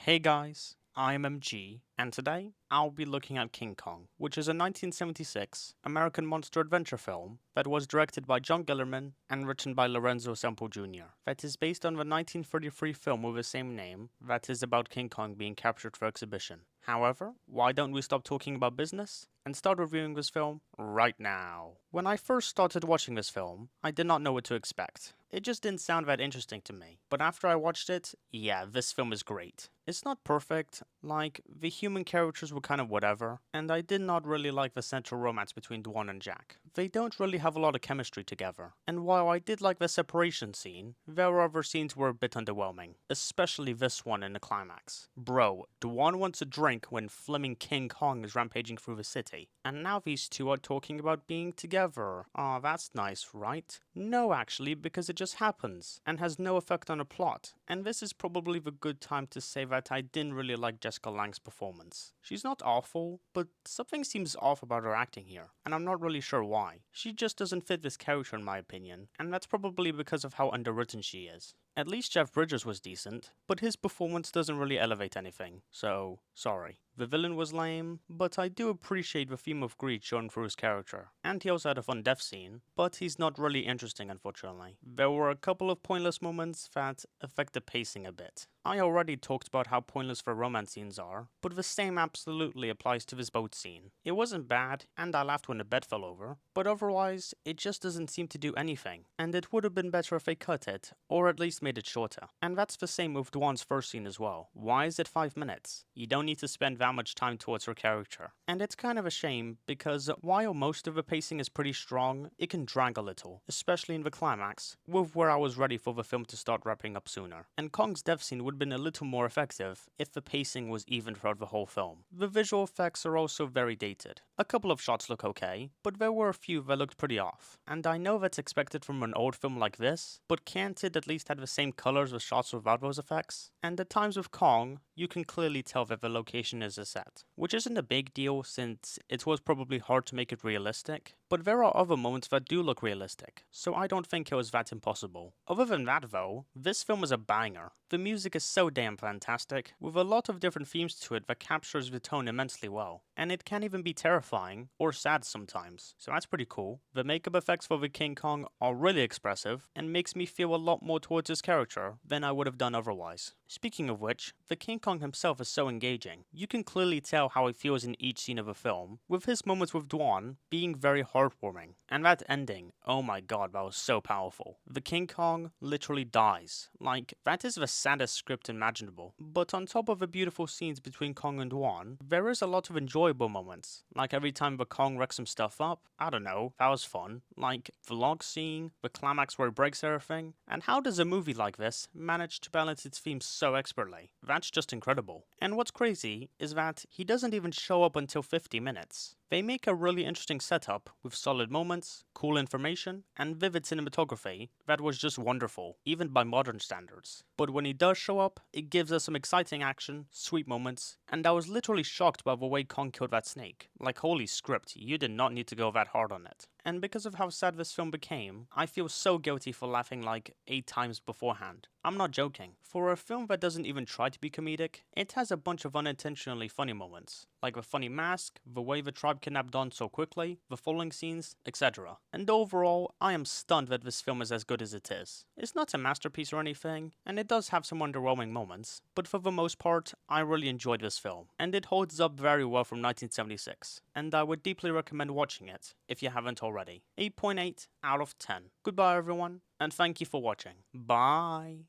Hey guys, I'm MG, and today I'll be looking at King Kong, which is a 1976 American monster adventure film that was directed by John Gillerman and written by Lorenzo Semple Jr. That is based on the 1933 film with the same name that is about King Kong being captured for exhibition. However, why don't we stop talking about business and start reviewing this film right now? When I first started watching this film, I did not know what to expect. It just didn't sound that interesting to me. But after I watched it, yeah, this film is great. It's not perfect, like, the human characters were kind of whatever, and I did not really like the central romance between Dwan and Jack. They don't really have a lot of chemistry together, and while I did like the separation scene, there were other scenes were a bit underwhelming, especially this one in the climax. Bro, Dwan wants a drink when Fleming King Kong is rampaging through the city, and now these two are talking about being together. Aw, that's nice, right? No, actually, because it just happens, and has no effect on the plot, and this is probably the good time to say that I didn't really like Jessica Lange's performance. She's not awful, but something seems off about her acting here, and I'm not really sure why. She just doesn't fit this character in my opinion, and that's probably because of how underwritten she is. At least Jeff Bridges was decent, but his performance doesn't really elevate anything, so sorry. The villain was lame, but I do appreciate the theme of greed shown through his character, and he also had a fun death scene, but he's not really interesting unfortunately. There were a couple of pointless moments that affect the pacing a bit. I already talked about how pointless the romance scenes are, but the same absolutely applies to this boat scene. It wasn't bad, and I laughed when the bed fell over, but otherwise, it just doesn't seem to do anything, and it would have been better if they cut it, or at least made it shorter. And that's the same with Dwan's first scene as well. Why is it 5 minutes? You don't need to spend that much time towards her character. And it's kind of a shame, because while most of the pacing is pretty strong, it can drag a little, especially in the climax, with where I was ready for the film to start wrapping up sooner. And Kong's death scene would have been a little more effective if the pacing was even throughout the whole film. The visual effects are also very dated. A couple of shots look okay, but there were a few that looked pretty off. And I know that's expected from an old film like this, but can't it at least have the same colors with shots without those effects? And at times with Kong, you can clearly tell that the location is a set, which isn't a big deal since it was probably hard to make it realistic, but there are other moments that do look realistic, so I don't think it was that impossible. Other than that though, this film is a banger. The music is so damn fantastic, with a lot of different themes to it that captures the tone immensely well, and it can even be terrifying or sad sometimes, so that's pretty cool. The makeup effects for the King Kong are really expressive, and makes me feel a lot more towards his character than I would have done otherwise. Speaking of which, the King Kong himself is so engaging. You can clearly tell how he feels in each scene of the film, with his moments with Dwan being very heartwarming. And that ending, oh my god, that was so powerful. The King Kong literally dies. Like, that is the saddest script imaginable. But on top of the beautiful scenes between Kong and Dwan, there is a lot of enjoyable moments. Like every time the Kong wrecks some stuff up, I don't know, that was fun. Like, the log scene, the climax where he breaks everything, and how does a movie like this manage to balance its themes so expertly? That's just incredible. And what's crazy is that he doesn't even show up until 50 minutes. They make a really interesting setup with solid moments, cool information, and vivid cinematography that was just wonderful, even by modern standards. But when he does show up, it gives us some exciting action, sweet moments, and I was literally shocked by the way Kong killed that snake. Like, holy script, you did not need to go that hard on it. And because of how sad this film became, I feel so guilty for laughing like 8 times beforehand. I'm not joking. For a film that doesn't even try to be comedic, it has a bunch of unintentionally funny moments, like the funny mask, the way the tribe kidnapped Don so quickly, the falling scenes, etc. And overall, I am stunned that this film is as good as it is. It's not a masterpiece or anything, and it does have some underwhelming moments, but for the most part, I really enjoyed this film, and it holds up very well from 1976, and I would deeply recommend watching it if you haven't already. 8.8 out of 10. Goodbye everyone, and thank you for watching. Bye!